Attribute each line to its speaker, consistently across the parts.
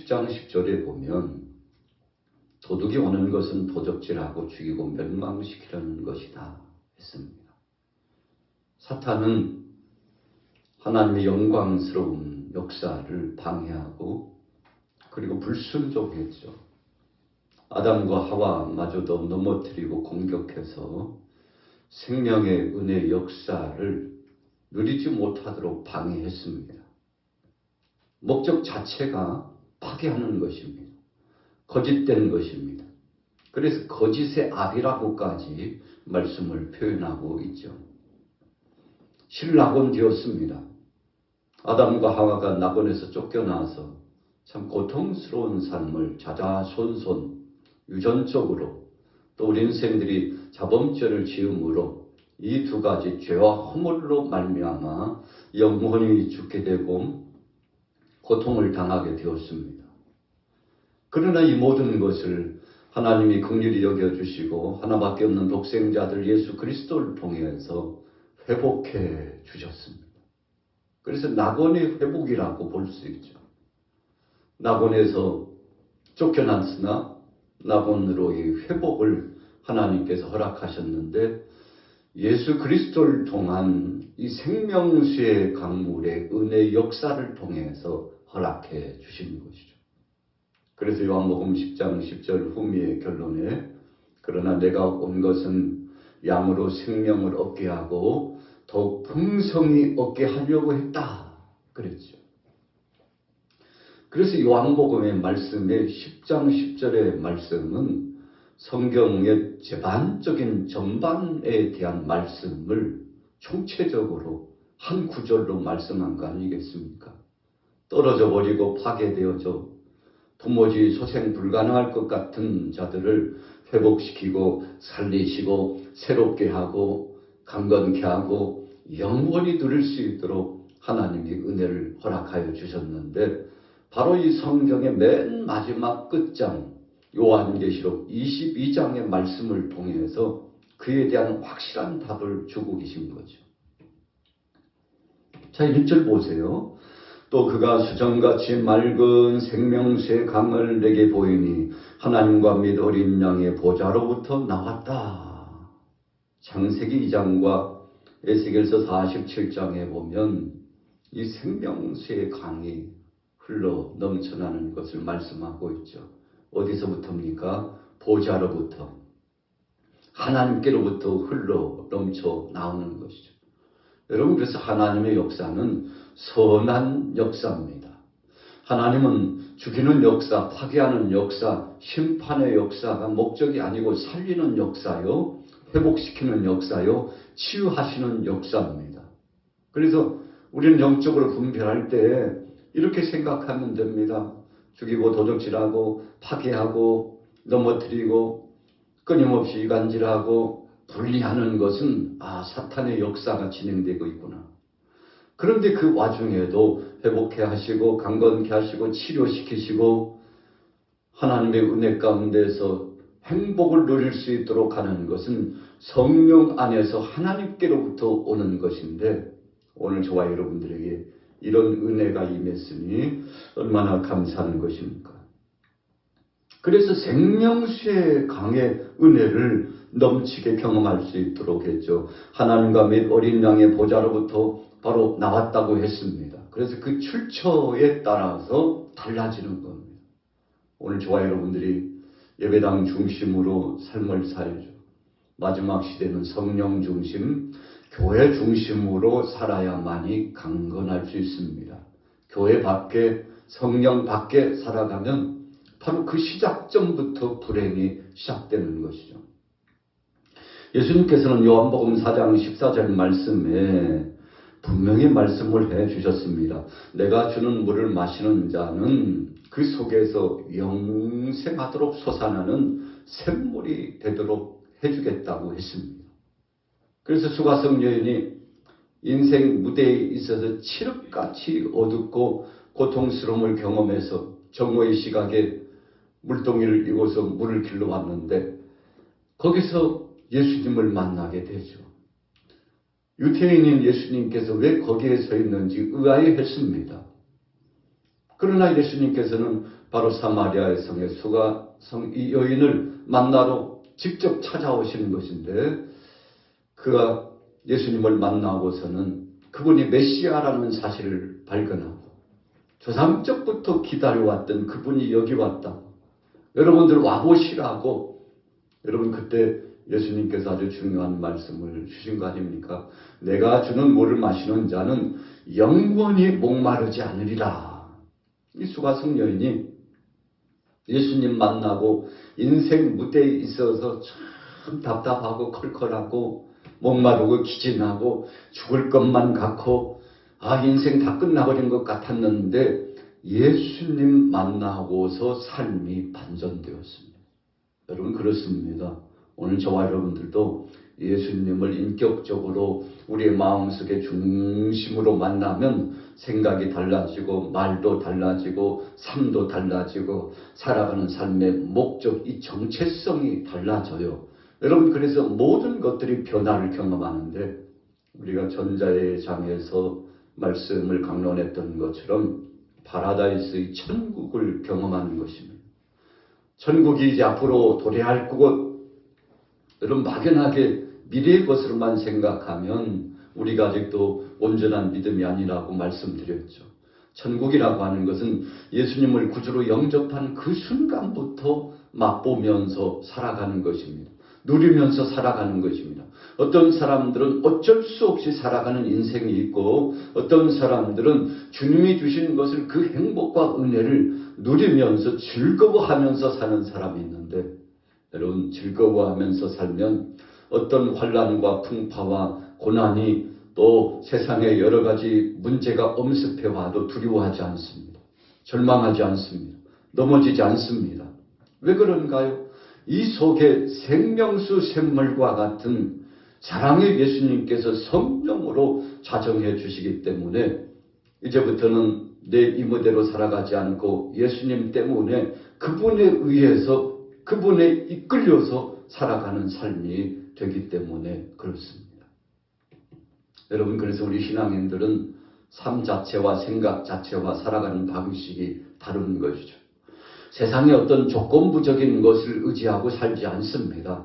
Speaker 1: 10장 10절에 보면 도둑이 오는 것은 도적질하고 죽이고 멸망시키려는 것이다 했습니다. 사탄은 하나님의 영광스러운 역사를 방해하고 그리고 불순종했죠. 아담과 하와마저도 넘어뜨리고 공격해서 생명의 은혜의 역사를 누리지 못하도록 방해했습니다. 목적 자체가 파괴하는 것입니다. 거짓된 것입니다. 그래서 거짓의 압이라고까지 말씀을 표현하고 있죠. 실낙원 되었습니다. 아담과 하와가 낙원에서 쫓겨나서 참 고통스러운 삶을 자자손손 유전적으로 또 우리 인생들이 자범죄를 지음으로 이 두 가지 죄와 허물로 말미암아 영원히 죽게 되고 고통을 당하게 되었습니다. 그러나 이 모든 것을 하나님이 긍휼히 여겨주시고 하나밖에 없는 독생자들 예수 그리스도를 통해서 회복해 주셨습니다. 그래서 낙원의 회복이라고 볼 수 있죠. 낙원에서 쫓겨났으나 낙원으로의 회복을 하나님께서 허락하셨는데 예수 그리스도를 통한 이 생명수의 강물의 은혜의 역사를 통해서 허락해 주신 것이죠. 그래서 요한복음 10장 10절 후미의 결론에 그러나 내가 온 것은 양으로 생명을 얻게 하고 더욱 풍성히 얻게 하려고 했다 그랬죠. 그래서 요한복음의 말씀의 10장 10절의 말씀은 성경의 제반적인 전반에 대한 말씀을 총체적으로 한 구절로 말씀한 거 아니겠습니까? 떨어져 버리고 파괴되어져 도무지 소생 불가능할 것 같은 자들을 회복시키고 살리시고 새롭게 하고 강건케 하고 영원히 누릴 수 있도록 하나님이 은혜를 허락하여 주셨는데 바로 이 성경의 맨 마지막 끝장 요한계시록 22장의 말씀을 통해서 그에 대한 확실한 답을 주고 계신 거죠. 자, 1절 보세요. 또 그가 수정같이 맑은 생명수의 강을 내게 보이니 하나님과 및 어린 양의 보좌로부터 나왔다. 창세기 2장과 에스겔서 47장에 보면 이 생명수의 강이 흘러 넘쳐나는 것을 말씀하고 있죠. 어디서부터입니까? 보좌로부터 하나님께로부터 흘러 넘쳐 나오는 것이죠. 여러분, 그래서 하나님의 역사는 선한 역사입니다. 하나님은 죽이는 역사, 파괴하는 역사, 심판의 역사가 목적이 아니고 살리는 역사요, 회복시키는 역사요, 치유하시는 역사입니다. 그래서 우리는 영적으로 분별할 때 이렇게 생각하면 됩니다. 죽이고 도적질하고 파괴하고 넘어뜨리고 끊임없이 이간질하고 분리하는 것은 사탄의 역사가 진행되고 있구나. 그런데 그 와중에도 회복해 하시고 강건케 하시고 치료시키시고 하나님의 은혜 가운데서 행복을 누릴 수 있도록 하는 것은 성령 안에서 하나님께로부터 오는 것인데 오늘 저와 여러분들에게 이런 은혜가 임했으니 얼마나 감사한 것입니까? 그래서 생명수의 강의 은혜를 넘치게 경험할 수 있도록 했죠. 하나님과 및 어린 양의 보좌로부터 바로 나왔다고 했습니다. 그래서 그 출처에 따라서 달라지는 겁니다. 오늘 저와 여러분들이 예배당 중심으로 삶을 살죠. 마지막 시대는 성령 중심, 교회 중심으로 살아야만이 강건할 수 있습니다. 교회 밖에, 성령 밖에 살아가면 바로 그 시작점부터 불행이 시작되는 것이죠. 예수님께서는 요한복음 4장 14절 말씀에 분명히 말씀을 해 주셨습니다. 내가 주는 물을 마시는 자는 그 속에서 영생하도록 솟아나는 샘물이 되도록 해주겠다고 했습니다. 그래서 수가성 여인이 인생 무대에 있어서 칠흑같이 어둡고 고통스러움을 경험해서 정오의 시각에 물동이를 이고서 물을 길러 왔는데 거기서 예수님을 만나게 되죠. 유태인인 예수님께서 왜 거기에 서 있는지 의아해했습니다. 그러나 예수님께서는 바로 사마리아의 성의 수가성 이 여인을 만나러 직접 찾아오시는 것인데, 그가 예수님을 만나고서는 그분이 메시아라는 사실을 발견하고 조상적부터 기다려왔던 그분이 여기 왔다. 여러분들 와보시라고. 여러분, 그때 예수님께서 아주 중요한 말씀을 주신 거 아닙니까? 내가 주는 물을 마시는 자는 영원히 목마르지 않으리라. 이 수가성 여인이 예수님 만나고 인생 무대에 있어서 참 답답하고 컬컬하고 목마르고 기진하고 죽을 것만 같고 인생 다 끝나버린 것 같았는데 예수님 만나고서 삶이 반전되었습니다. 여러분, 그렇습니다. 오늘 저와 여러분들도 예수님을 인격적으로 우리의 마음속에 중심으로 만나면 생각이 달라지고 말도 달라지고 삶도 달라지고 살아가는 삶의 목적, 이 정체성이 달라져요. 여러분, 그래서 모든 것들이 변화를 경험하는데 우리가 전자의 장에서 말씀을 강론했던 것처럼 파라다이스의 천국을 경험하는 것입니다. 천국이 이제 앞으로 도래할 곳, 여러분, 막연하게 미래의 것으로만 생각하면 우리가 아직도 온전한 믿음이 아니라고 말씀드렸죠. 천국이라고 하는 것은 예수님을 구주로 영접한 그 순간부터 맛보면서 살아가는 것입니다. 누리면서 살아가는 것입니다. 어떤 사람들은 어쩔 수 없이 살아가는 인생이 있고, 어떤 사람들은 주님이 주신 것을 그 행복과 은혜를 누리면서 즐거워하면서 사는 사람이 있는데, 여러분, 즐거워하면서 살면 어떤 환난과 풍파와 고난이 또 세상에 여러 가지 문제가 엄습해 와도 두려워하지 않습니다. 절망하지 않습니다. 넘어지지 않습니다. 왜 그런가요? 이 속에 생명수 샘물과 같은 사랑의 예수님께서 성령으로 자정해 주시기 때문에 이제부터는 내 이모대로 살아가지 않고 예수님 때문에 그분에 의해서, 그분에 이끌려서 살아가는 삶이 되기 때문에 그렇습니다. 여러분, 그래서 우리 신앙인들은 삶 자체와 생각 자체와 살아가는 방식이 다른 것이죠. 세상의 어떤 조건부적인 것을 의지하고 살지 않습니다.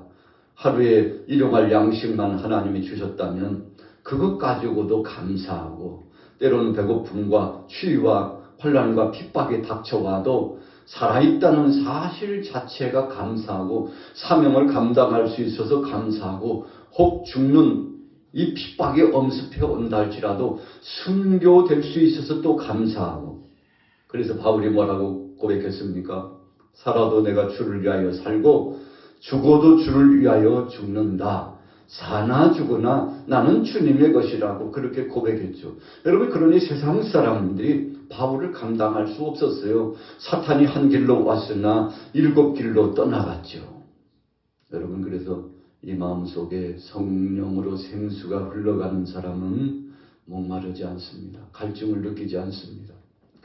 Speaker 1: 하루에 일용할 양식만 하나님이 주셨다면 그것 가지고도 감사하고, 때로는 배고픔과 추위와 환난과 핍박이 닥쳐와도 살아있다는 사실 자체가 감사하고, 사명을 감당할 수 있어서 감사하고, 혹 죽는 이 핍박이 엄습해 온다 할지라도 순교될 수 있어서 또 감사하고. 그래서 바울이 뭐라고 고백했습니까? 살아도 내가 주를 위하여 살고 죽어도 주를 위하여 죽는다. 사나 죽으나 나는 주님의 것이라고 그렇게 고백했죠. 여러분, 그러니 세상 사람들이 바울을 감당할 수 없었어요. 사탄이 한 길로 왔으나 7길로 떠나갔죠. 여러분, 그래서 이 마음속에 성령으로 생수가 흘러가는 사람은 목마르지 않습니다. 갈증을 느끼지 않습니다.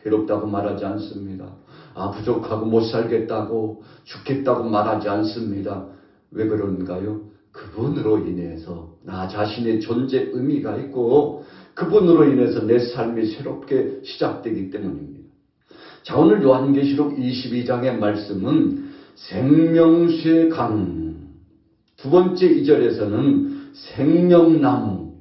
Speaker 1: 괴롭다고 말하지 않습니다. 부족하고 못 살겠다고, 죽겠다고 말하지 않습니다. 왜 그런가요? 그분으로 인해서 나 자신의 존재 의미가 있고, 그분으로 인해서 내 삶이 새롭게 시작되기 때문입니다. 자, 오늘 요한계시록 22장의 말씀은 생명수의 강, 두 번째 2절에서는 생명나무,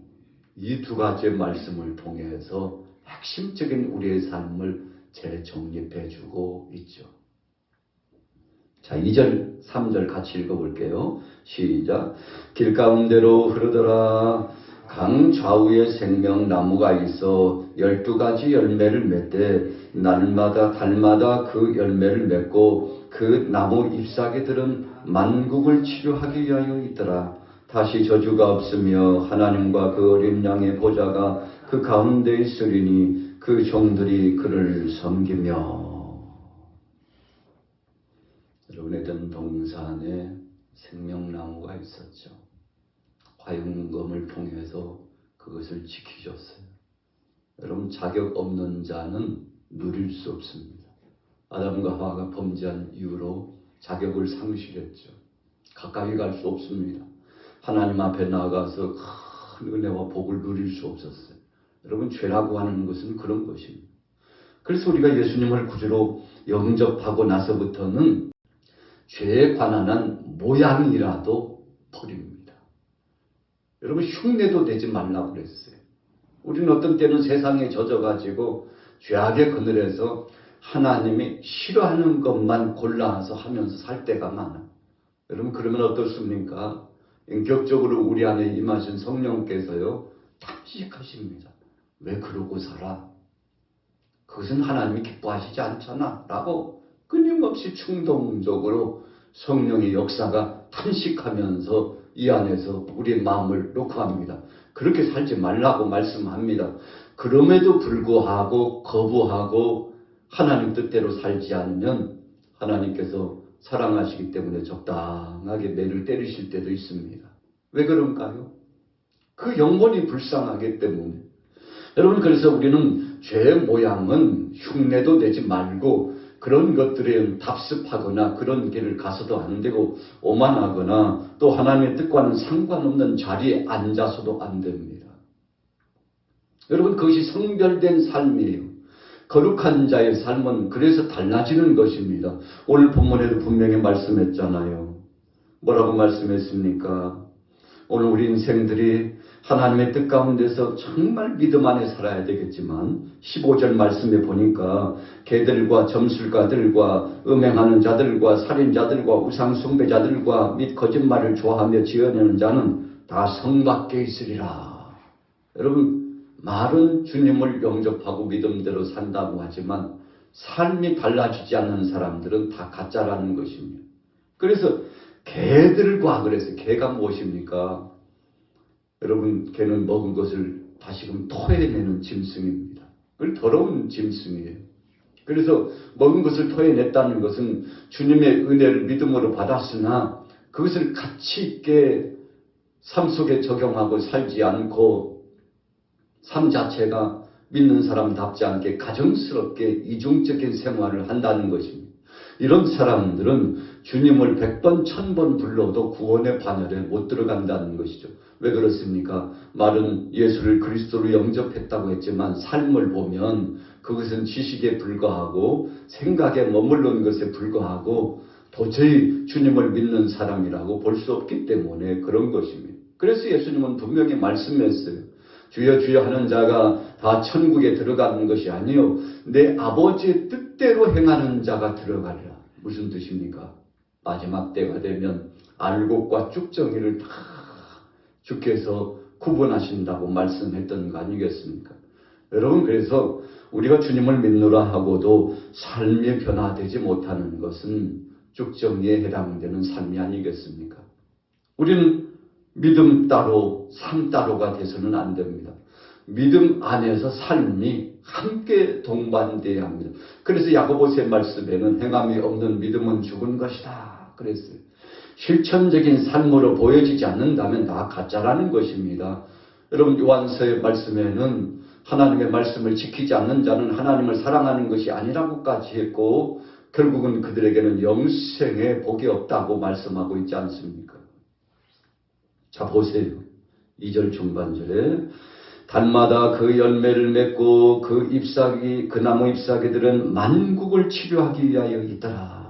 Speaker 1: 이 두 가지의 말씀을 통해서 핵심적인 우리의 삶을 재정립해 주고 있죠. 자, 2절, 3절 같이 읽어볼게요. 시작. 길 가운데로 흐르더라. 강 좌우에 생명나무가 있어 12가지 열매를 맺되 날마다 달마다 그 열매를 맺고 그 나무 잎사귀들은 만국을 치료하기 위하여 있더라. 다시 저주가 없으며 하나님과 그 어린 양의 보좌가 그 가운데 있으리니 그 종들이 그를 섬기며. 여러분, 에덴 동산에 생명나무가 있었죠. 화영검을 통해서 그것을 지키셨어요. 여러분, 자격 없는 자는 누릴 수 없습니다. 아담과 하와가 범죄한 이후로 자격을 상실했죠. 가까이 갈 수 없습니다. 하나님 앞에 나아가서 큰 은혜와 복을 누릴 수 없었어요. 여러분, 죄라고 하는 것은 그런 것입니다. 그래서 우리가 예수님을 구주로 영접하고 나서부터는 죄에 관한 모양이라도 버립니다. 여러분, 흉내도 내지 말라고 그랬어요. 우리는 어떤 때는 세상에 젖어가지고 죄악의 그늘에서 하나님이 싫어하는 것만 골라서 하면서 살 때가 많아. 여러분, 그러면 어떻습니까? 인격적으로 우리 안에 임하신 성령께서요, 탐식하십니다. 왜 그러고 살아? 그것은 하나님이 기뻐하시지 않잖아 라고 끊임없이 충동적으로 성령의 역사가 탄식하면서 이 안에서 우리의 마음을 놓고 합니다. 그렇게 살지 말라고 말씀합니다. 그럼에도 불구하고 거부하고 하나님 뜻대로 살지 않으면 하나님께서 사랑하시기 때문에 적당하게 매를 때리실 때도 있습니다. 왜 그런가요? 그 영혼이 불쌍하기 때문에. 여러분, 그래서 우리는 죄의 모양은 흉내도 내지 말고 그런 것들에 답습하거나 그런 길을 가서도 안 되고 오만하거나 또 하나님의 뜻과는 상관없는 자리에 앉아서도 안 됩니다. 여러분, 그것이 성별된 삶이에요. 거룩한 자의 삶은 그래서 달라지는 것입니다. 오늘 본문에도 분명히 말씀했잖아요. 뭐라고 말씀했습니까? 오늘 우리 인생들이 하나님의 뜻 가운데서 정말 믿음 안에 살아야 되겠지만 15절 말씀에 보니까 개들과 점술가들과 음행하는 자들과 살인자들과 우상숭배자들과 및 거짓말을 좋아하며 지어내는 자는 다 성 밖에 있으리라. 여러분, 말은 주님을 영접하고 믿음대로 산다고 하지만 삶이 달라지지 않는 사람들은 다 가짜라는 것입니다. 그래서 개들과 그래서 개가 무엇입니까? 여러분, 개는 먹은 것을 다시금 토해내는 짐승입니다. 그 더러운 짐승이에요. 그래서 먹은 것을 토해냈다는 것은 주님의 은혜를 믿음으로 받았으나 그것을 가치 있게 삶 속에 적용하고 살지 않고 삶 자체가 믿는 사람답지 않게 가정스럽게 이중적인 생활을 한다는 것입니다. 이런 사람들은 주님을 100번, 1000번 불러도 구원의 반열에 못 들어간다는 것이죠. 왜 그렇습니까? 말은 예수를 그리스도로 영접했다고 했지만 삶을 보면 그것은 지식에 불과하고 생각에 머물는 것에 불과하고 도저히 주님을 믿는 사람이라고 볼 수 없기 때문에 그런 것입니다. 그래서 예수님은 분명히 말씀했어요. 주여 주여 하는 자가 다 천국에 들어가는 것이 아니요 내 아버지의 뜻대로 행하는 자가 들어가리라. 무슨 뜻입니까? 마지막 때가 되면 알곡과 쭉정이를 다 주께서 구분하신다고 말씀했던 거 아니겠습니까? 여러분, 그래서 우리가 주님을 믿노라 하고도 삶이 변화되지 못하는 것은 쭉정이에 해당되는 삶이 아니겠습니까? 우리는 믿음 따로 삶 따로가 돼서는 안 됩니다. 믿음 안에서 삶이 함께 동반돼야 합니다. 그래서 야고보서의 말씀에는 행함이 없는 믿음은 죽은 것이다 그랬어요. 실천적인 삶으로 보여지지 않는다면 다 가짜라는 것입니다. 여러분, 요한서의 말씀에는 하나님의 말씀을 지키지 않는 자는 하나님을 사랑하는 것이 아니라고까지 했고 결국은 그들에게는 영생에 복이 없다고 말씀하고 있지 않습니까? 자, 보세요. 2절 중반절에 달마다 그 열매를 맺고 그 나무 잎사귀들은 만국을 치료하기 위하여 있더라.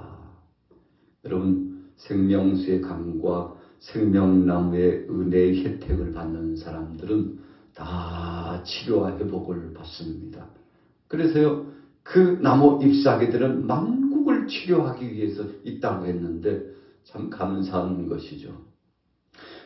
Speaker 1: 여러분, 생명수의 강과 생명나무의 은혜의 혜택을 받는 사람들은 다 치료와 회복을 받습니다. 그래서요, 그 나무 잎사귀들은 만국을 치료하기 위해서 있다고 했는데 참 감사한 것이죠.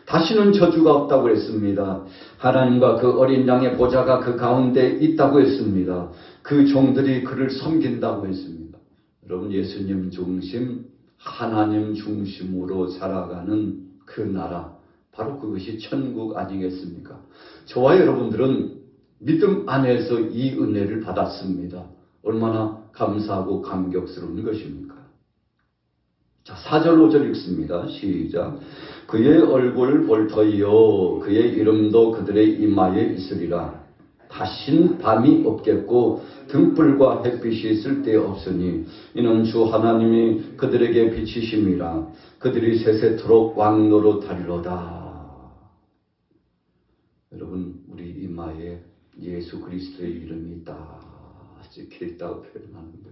Speaker 1: 다시는 저주가 없다고 했습니다. 하나님과 그 어린 양의 보좌가 그 가운데 있다고 했습니다. 그 종들이 그를 섬긴다고 했습니다. 여러분, 예수님 중심, 하나님 중심으로 살아가는 그 나라, 바로 그것이 천국 아니겠습니까? 저와 여러분들은 믿음 안에서 이 은혜를 받았습니다. 얼마나 감사하고 감격스러운 것입니까? 자, 4절 5절 읽습니다. 시작. 그의 얼굴 볼 터이요 그의 이름도 그들의 이마에 있으리라. 다신 밤이 없겠고 등불과 햇빛이 쓸데없으니 이는 주 하나님이 그들에게 비치심이라. 그들이 세세토록 왕노릇하리로다. 여러분, 우리 이마에 예수 그리스도의 이름이 딱 찍혀 있다고 표현하는데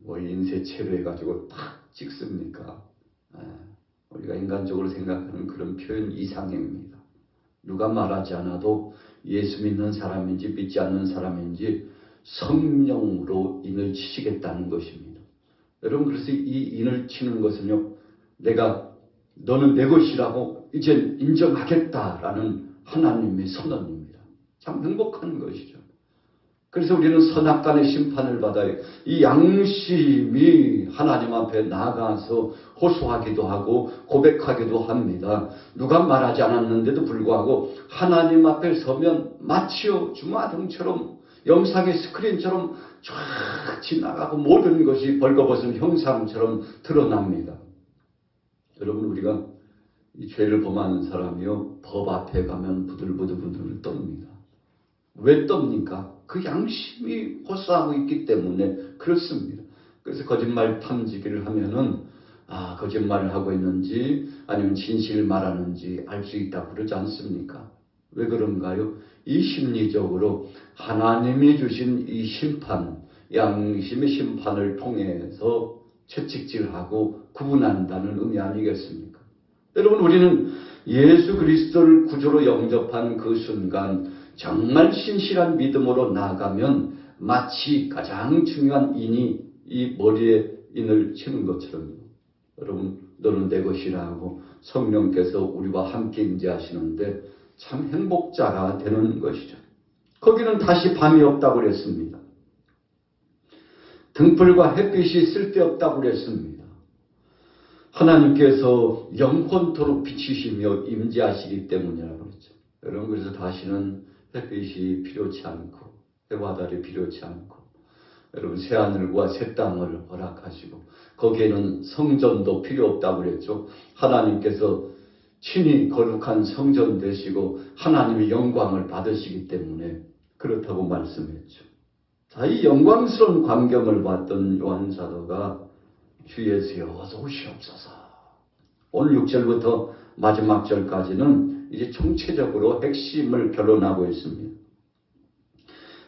Speaker 1: 뭐 인쇄체로 해가지고 탁 찍습니까? 우리가 인간적으로 생각하는 그런 표현 이상형입니다. 누가 말하지 않아도 예수 믿는 사람인지 믿지 않는 사람인지 성령으로 인을 치시겠다는 것입니다. 여러분, 그래서 이 인을 치는 것은요, 너는 내 것이라고 이제 인정하겠다라는 하나님의 선언입니다. 참 행복한 것이죠. 그래서 우리는 선악간의 심판을 받아요. 이 양심이 하나님 앞에 나가서 호소하기도 하고 고백하기도 합니다. 누가 말하지 않았는데도 불구하고 하나님 앞에 서면 마치요 주마등처럼 영상의 스크린처럼 쫙 지나가고 모든 것이 벌거벗은 형상처럼 드러납니다. 여러분, 우리가 이 죄를 범하는 사람이요, 법 앞에 가면 부들부들 떱니다. 왜 떱니까? 그 양심이 호소하고 있기 때문에 그렇습니다. 그래서 거짓말 탐지기를 하면은 거짓말을 하고 있는지 아니면 진실을 말하는지 알 수 있다고 그러지 않습니까? 왜 그런가요? 이 심리적으로 하나님이 주신 이 심판, 양심의 심판을 통해서 채찍질하고 구분한다는 의미 아니겠습니까? 여러분, 우리는 예수 그리스도를 구주로 영접한 그 순간 정말 신실한 믿음으로 나아가면 마치 가장 중요한 인이 이 머리에 인을 치는 것처럼, 여러분, 너는 내 것이라고 성령께서 우리와 함께 임재하시는데 참 행복자가 되는 것이죠. 거기는 다시 밤이 없다고 그랬습니다. 등불과 햇빛이 쓸데없다고 그랬습니다. 하나님께서 영원토록 비치시며 임재하시기 때문이라고 그랬죠. 여러분, 그래서 다시는 햇빛이 필요치 않고 해와 달이 필요치 않고, 여러분, 새하늘과 새 땅을 허락하시고 거기에는 성전도 필요 없다고 그랬죠. 하나님께서 친히 거룩한 성전 되시고 하나님의 영광을 받으시기 때문에 그렇다고 말씀했죠. 자, 이 영광스러운 광경을 봤던 요한 사도가 주 예수여 어서 오시옵소서. 오늘 6절부터 마지막 절까지는 이제 총체적으로 핵심을 결론하고 있습니다.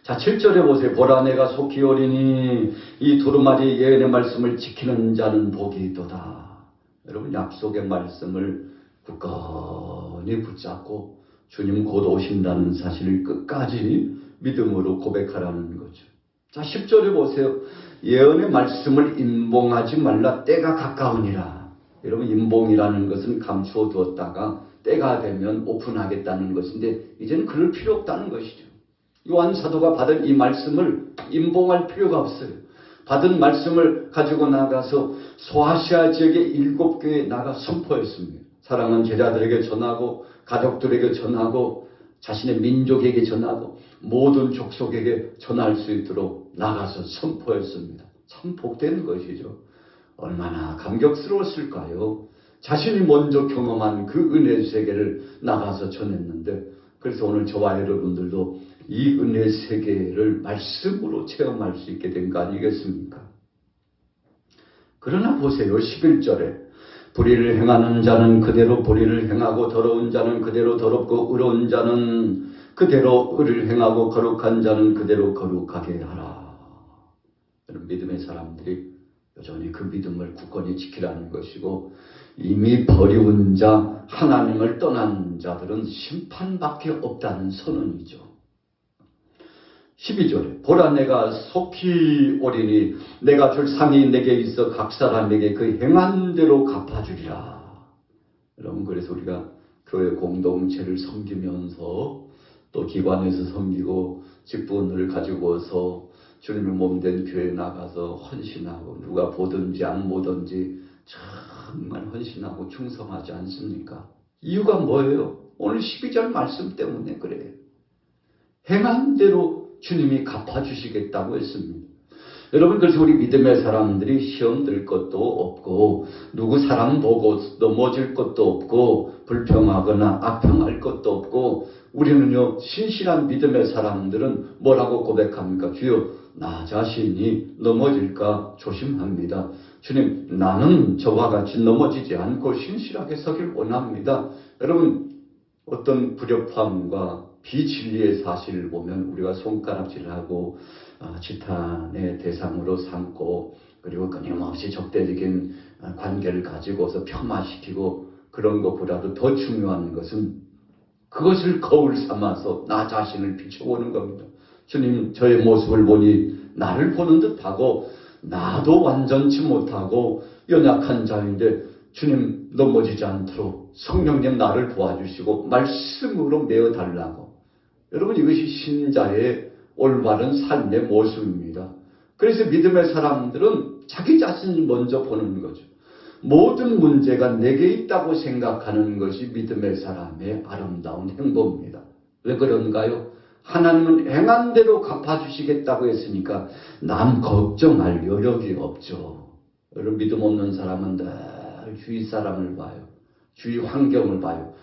Speaker 1: 자, 7절에 보세요. 보라, 내가 속히 오리니 이 두루마리 예언의 말씀을 지키는 자는 복이 있도다. 여러분, 약속의 말씀을 굳건히 붙잡고 주님 곧 오신다는 사실을 끝까지 믿음으로 고백하라는 거죠. 자, 10절에 보세요. 예언의 말씀을 임봉하지 말라. 때가 가까우니라. 여러분, 임봉이라는 것은 감추어 두었다가 때가 되면 오픈하겠다는 것인데 이제는 그럴 필요 없다는 것이죠. 요한 사도가 받은 이 말씀을 임봉할 필요가 없어요. 받은 말씀을 가지고 나가서 소아시아 지역의 7교회에 나가 선포했습니다. 사랑하는 제자들에게 전하고 가족들에게 전하고 자신의 민족에게 전하고 모든 족속에게 전할 수 있도록 나가서 선포했습니다. 참 복된 것이죠. 얼마나 감격스러웠을까요? 자신이 먼저 경험한 그 은혜의 세계를 나가서 전했는데, 그래서 오늘 저와 여러분들도 이 은혜의 세계를 말씀으로 체험할 수 있게 된 거 아니겠습니까? 그러나 보세요. 11절에 불의를 행하는 자는 그대로 불의를 행하고 더러운 자는 그대로 더럽고 의로운 자는 그대로 의를 행하고 거룩한 자는 그대로 거룩하게 하라. 여러분, 믿음의 사람들이 여전히 그 믿음을 굳건히 지키라는 것이고, 이미 버리운 자, 하나님을 떠난 자들은 심판밖에 없다는 선언이죠. 12절에 보라, 내가 속히 오리니 내가 줄 상이 내게 있어 각 사람에게 그 행한 대로 갚아주리라. 여러분, 그래서 우리가 교회 공동체를 섬기면서 또 기관에서 섬기고 직분을 가지고서 주님의 몸된 교회에 나가서 헌신하고 누가 보든지 안 보든지 정말 헌신하고 충성하지 않습니까? 이유가 뭐예요? 오늘 12절 말씀 때문에 그래요. 행한 대로 주님이 갚아주시겠다고 했습니다. 여러분, 그래서 우리 믿음의 사람들이 시험 들 것도 없고 누구 사람 보고 넘어질 것도 없고 불평하거나 악평할 것도 없고, 우리는요, 신실한 믿음의 사람들은 뭐라고 고백합니까? 주여, 나 자신이 넘어질까 조심합니다. 주님, 나는 저와 같이 넘어지지 않고 신실하게 서길 원합니다. 여러분, 어떤 불협화음과 비진리의 사실을 보면 우리가 손가락질하고 지탄의 대상으로 삼고 그리고 끊임없이 적대적인 관계를 가지고서 폄하시키고 그런 것보다도 더 중요한 것은 그것을 거울 삼아서 나 자신을 비춰보는 겁니다. 주님, 저의 모습을 보니 나를 보는 듯하고 나도 완전치 못하고 연약한 자인데 주님 넘어지지 않도록 성령님 나를 도와주시고 말씀으로 메어달라고. 여러분, 이것이 신자의 올바른 삶의 모습입니다. 그래서 믿음의 사람들은 자기 자신을 먼저 보는 거죠. 모든 문제가 내게 있다고 생각하는 것이 믿음의 사람의 아름다운 행보입니다. 왜 그런가요? 하나님은 행한 대로 갚아주시겠다고 했으니까 남 걱정할 여력이 없죠. 여러분, 믿음 없는 사람은 늘 주위 사람을 봐요. 주위 환경을 봐요.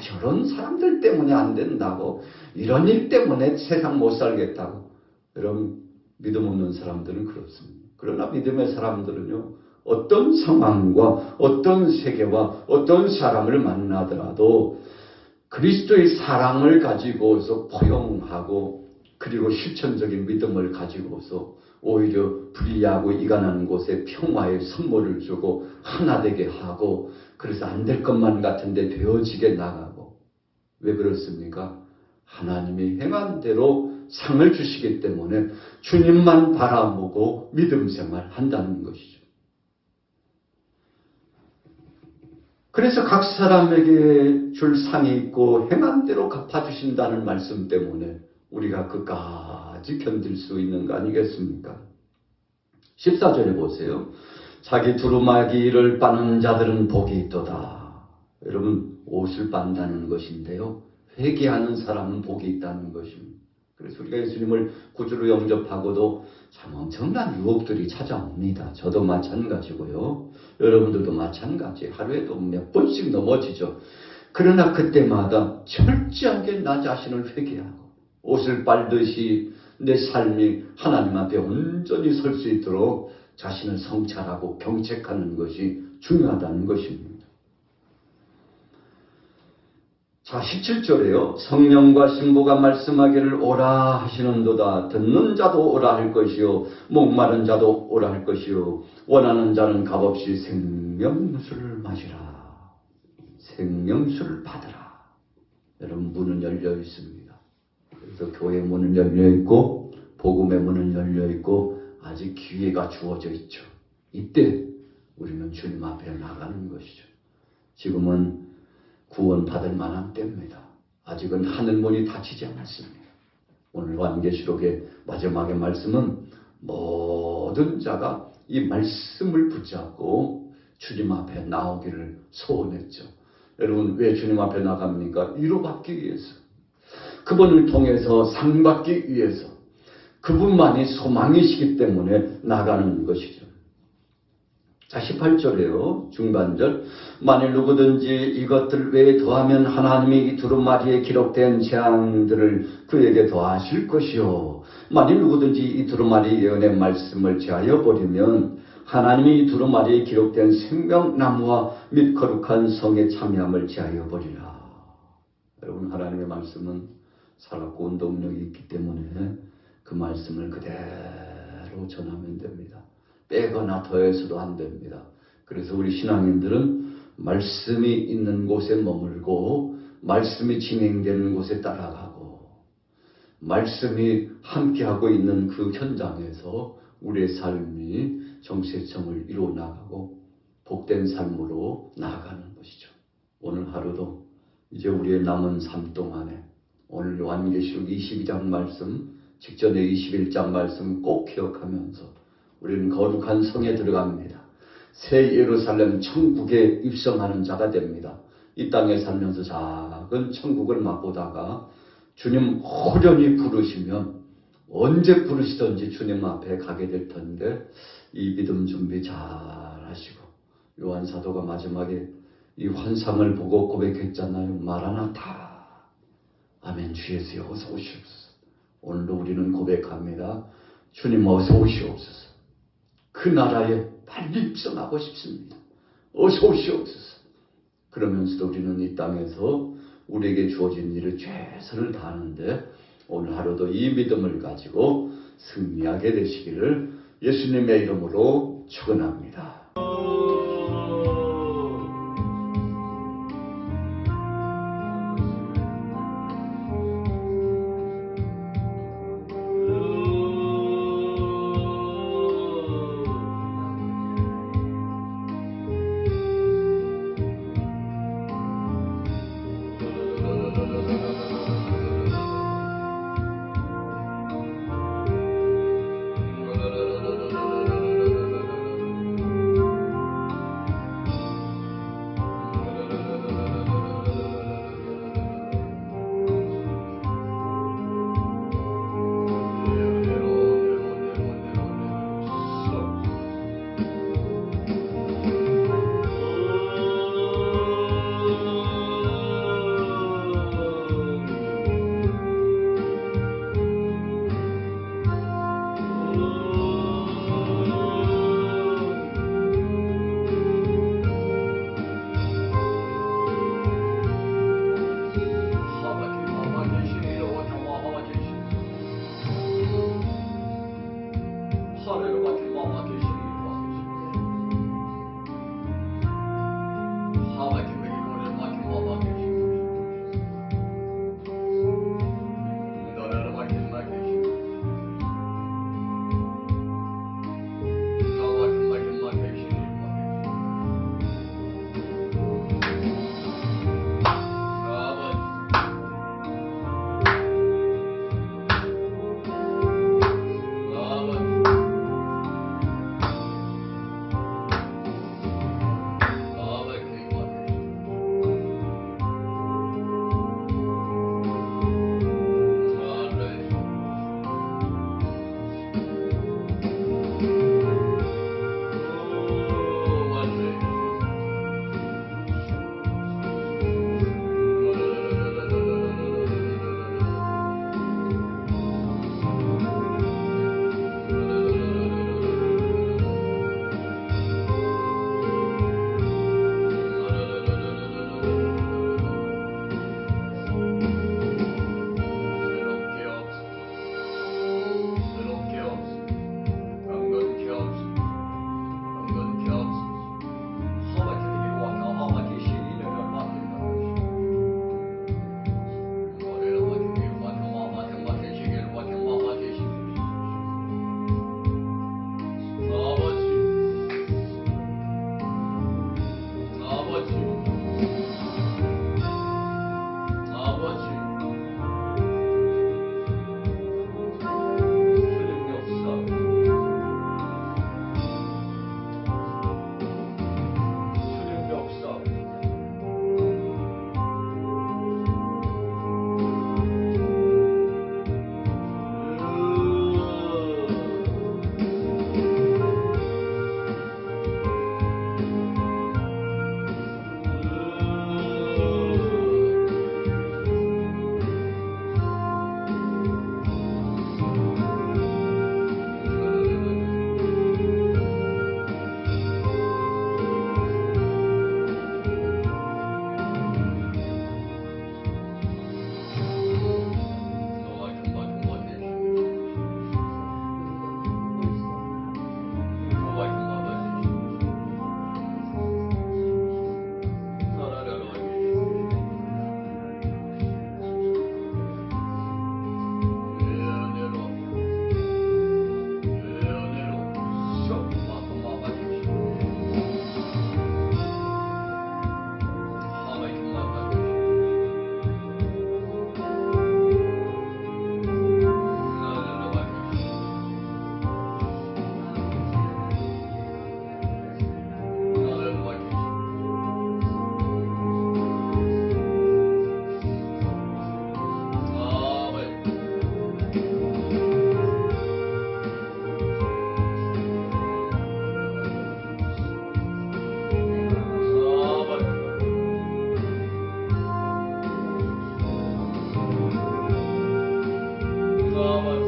Speaker 1: 저런 사람들 때문에 안 된다고, 이런 일 때문에 세상 못 살겠다고. 여러분, 믿음 없는 사람들은 그렇습니다. 그러나 믿음의 사람들은요, 어떤 상황과 어떤 세계와 어떤 사람을 만나더라도 그리스도의 사랑을 가지고서 포용하고 그리고 실천적인 믿음을 가지고서 오히려 불리하고 이간한 곳에 평화의 선물을 주고 하나 되게 하고 그래서 안 될 것만 같은데 되어지게 나가고. 왜 그렇습니까? 하나님이 행한 대로 상을 주시기 때문에 주님만 바라보고 믿음 생활 한다는 것이죠. 그래서 각 사람에게 줄 상이 있고 행한 대로 갚아주신다는 말씀 때문에 우리가 끝까지 견딜 수 있는 거 아니겠습니까? 14절에 보세요. 자기 두루마기를 빠는 자들은 복이 있도다. 여러분, 옷을 빤다는 것인데요, 회개하는 사람은 복이 있다는 것입니다. 그래서 우리가 예수님을 구주로 영접하고도 참 엄청난 유혹들이 찾아옵니다. 저도 마찬가지고요. 여러분들도 마찬가지. 하루에도 몇 번씩 넘어지죠. 그러나 그때마다 철저하게 나 자신을 회개하고 옷을 빨듯이 내 삶이 하나님 앞에 온전히 설 수 있도록 자신을 성찰하고 경책하는 것이 중요하다는 것입니다. 자, 17절에요. 성령과 신부가 말씀하기를 오라 하시는도다. 듣는 자도 오라 할 것이요 목마른 자도 오라 할 것이요 원하는 자는 값없이 생명수를 마시라. 생명수를 받으라. 여러분, 문은 열려 있습니다. 그래서 교회 문은 열려 있고 복음의 문은 열려 있고 아직 기회가 주어져 있죠. 이때 우리는 주님 앞에 나가는 것이죠. 지금은 구원받을 만한 때입니다. 아직은 하늘문이 닫히지 않았습니다. 오늘 요한계시록의 마지막의 말씀은 모든 자가 이 말씀을 붙잡고 주님 앞에 나오기를 소원했죠. 여러분, 왜 주님 앞에 나갑니까? 위로받기 위해서. 그분을 통해서 상받기 위해서. 그분만이 소망이시기 때문에 나가는 것이죠. 자, 18절에요. 중반절. 만일 누구든지 이것들 외에 더하면 하나님이 이 두루마리에 기록된 재앙들을 그에게 더하실 것이요. 만일 누구든지 이 두루마리 예언의 말씀을 제하여 버리면 하나님이 이 두루마리에 기록된 생명나무와 및 거룩한 성에 참여함을 제하여 버리라. 여러분, 하나님의 말씀은 살았고 운동력이 있기 때문에 그 말씀을 그대로 전하면 됩니다. 빼거나 더해서도 안 됩니다. 그래서 우리 신앙인들은 말씀이 있는 곳에 머물고 말씀이 진행되는 곳에 따라가고 말씀이 함께하고 있는 그 현장에서 우리의 삶이 정체성을 이루어 나가고 복된 삶으로 나아가는 것이죠. 오늘 하루도 이제 우리의 남은 삶 동안에 오늘 요한계시록 22장 말씀 직전에 21장 말씀 꼭 기억하면서 우리는 거룩한 성에 들어갑니다. 새 예루살렘 천국에 입성하는 자가 됩니다. 이 땅에 살면서 작은 천국을 맛보다가 주님 호련히 부르시면 언제 부르시든지 주님 앞에 가게 될 텐데 이 믿음 준비 잘 하시고 요한 사도가 마지막에 이 환상을 보고 고백했잖아요. 마라나타. 아멘. 주 예수여 어서 오시옵소서. 오늘도 우리는 고백합니다. 주님 어서 오시옵소서. 그 나라에 빨리 입성하고 싶습니다. 어서 오시옵소서. 그러면서도 우리는 이 땅에서 우리에게 주어진 일을 최선을 다하는데 오늘 하루도 이 믿음을 가지고 승리하게 되시기를 예수님의 이름으로 축원합니다.
Speaker 2: Lord.